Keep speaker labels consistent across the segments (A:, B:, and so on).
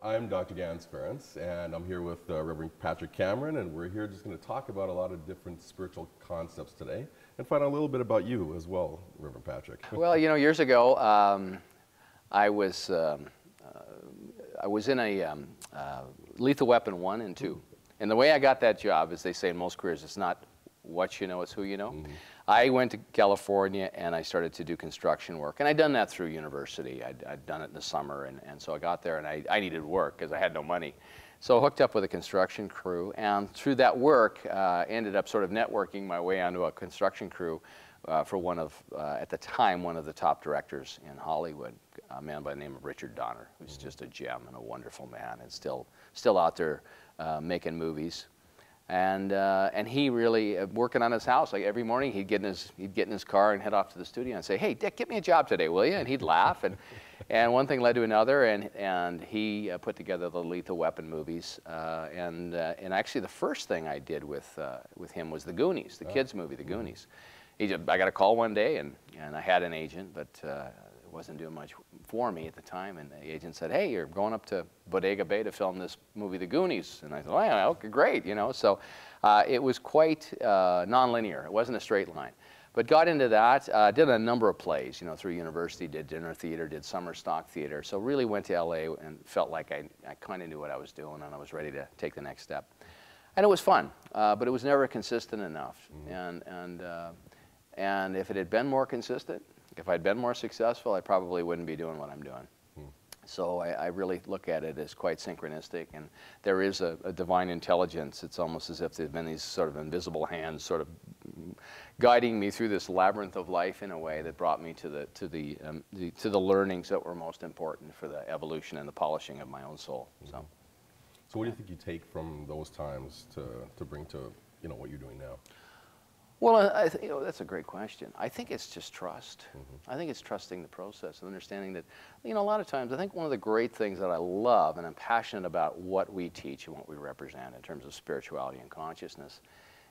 A: I'm Dr. Ganz Ferrance, and I'm here with Reverend Patrick Cameron, and we're here just going to talk about a lot of different spiritual concepts today and find out a little bit about you as well, Reverend Patrick.
B: Well, you know, years ago, I was in a Lethal Weapon 1 and 2. And the way I got that job, as they say in most careers, it's not what you know, it's who you know. Mm-hmm. I went to California and I started to do construction work. And I'd done that through university. I'd done it in the summer. And so I got there and I needed work because I had no money. So I hooked up with a construction crew. And through that work, ended up sort of networking my way onto a construction crew for one of, at the time, one of the top directors in Hollywood, a man by the name of Richard Donner, who's just a gem and a wonderful man and still out there making movies. And he really working on his house. Like every morning, he'd get in his car and head off to the studio and say, "Hey, Dick, get me a job today, will you?" And he'd laugh, and one thing led to another, and he put together the Lethal Weapon movies. And actually, the first thing I did with him was the Goonies, the kids movie, the Goonies. I got a call one day, and I had an agent, but it wasn't doing much for me at the time. And the agent said, "Hey, you're going up to Bodega Bay to film this movie, The Goonies." And I thought, "Oh, yeah, okay, great," you know. So it was quite non-linear. It wasn't a straight line. But got into that, did a number of plays, you know, through university, did dinner theater, did summer stock theater. So really went to LA and felt like I kind of knew what I was doing and I was ready to take the next step. And it was fun, but it was never consistent enough. Mm-hmm. And if it had been more consistent, if I'd been more successful, I probably wouldn't be doing what I'm doing. Hmm. So I really look at it as quite synchronistic, and there is a divine intelligence. It's almost as if there've been these sort of invisible hands sort of guiding me through this labyrinth of life in a way that brought me to the learnings that were most important for the evolution and the polishing of my own soul.
A: Hmm. So what do you think you take from those times to bring to, you know, what you're doing now?
B: Well, you know, that's a great question. I think it's just trust. Mm-hmm. I think it's trusting the process and understanding that, you know, a lot of times I think one of the great things that I love and I'm passionate about what we teach and what we represent in terms of spirituality and consciousness.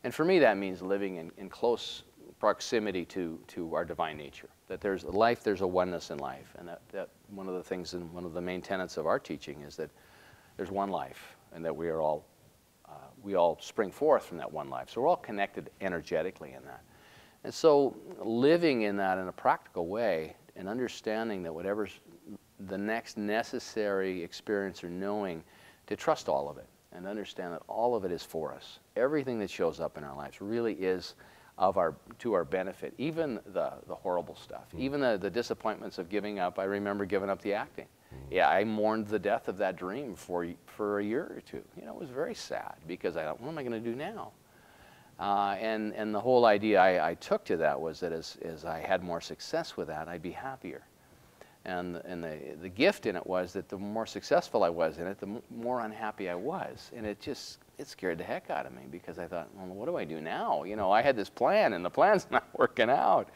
B: And for me, that means living in close proximity to our divine nature. That there's a oneness in life. And that one of the things and one of the main tenets of our teaching is that there's one life and that we all spring forth from that one life. So we're all connected energetically in that. And so living in that in a practical way and understanding that whatever's the next necessary experience or knowing, to trust all of it and understand that all of it is for us. Everything that shows up in our lives really is to our benefit, even the horrible stuff, mm-hmm. even the disappointments of giving up. I remember giving up the acting. Yeah, I mourned the death of that dream for a year or two. You know, it was very sad because I thought, what am I going to do now? And the whole idea I took to that was that as I had more success with that, I'd be happier. And the gift in it was that the more successful I was in it, the more unhappy I was. And it scared the heck out of me because I thought, well, what do I do now? You know, I had this plan and the plan's not working out.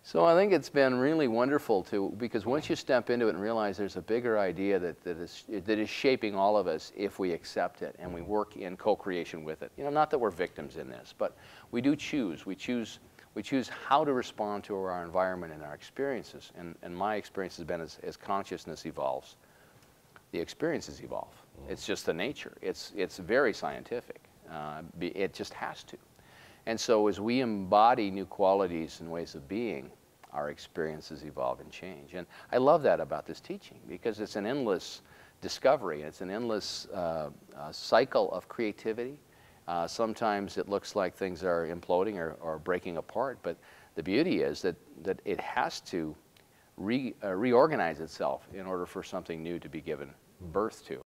B: So I think it's been really wonderful because once you step into it and realize there's a bigger idea that is shaping all of us if we accept it and we work in co-creation with it. You know, not that we're victims in this, but we do choose. We choose how to respond to our environment and our experiences. And my experience has been as consciousness evolves, the experiences evolve. It's just the nature. It's very scientific. It just has to. And so as we embody new qualities and ways of being, our experiences evolve and change. And I love that about this teaching because it's an endless discovery. It's an endless cycle of creativity. Sometimes it looks like things are imploding or breaking apart, but the beauty is that it has to reorganize itself in order for something new to be given birth to.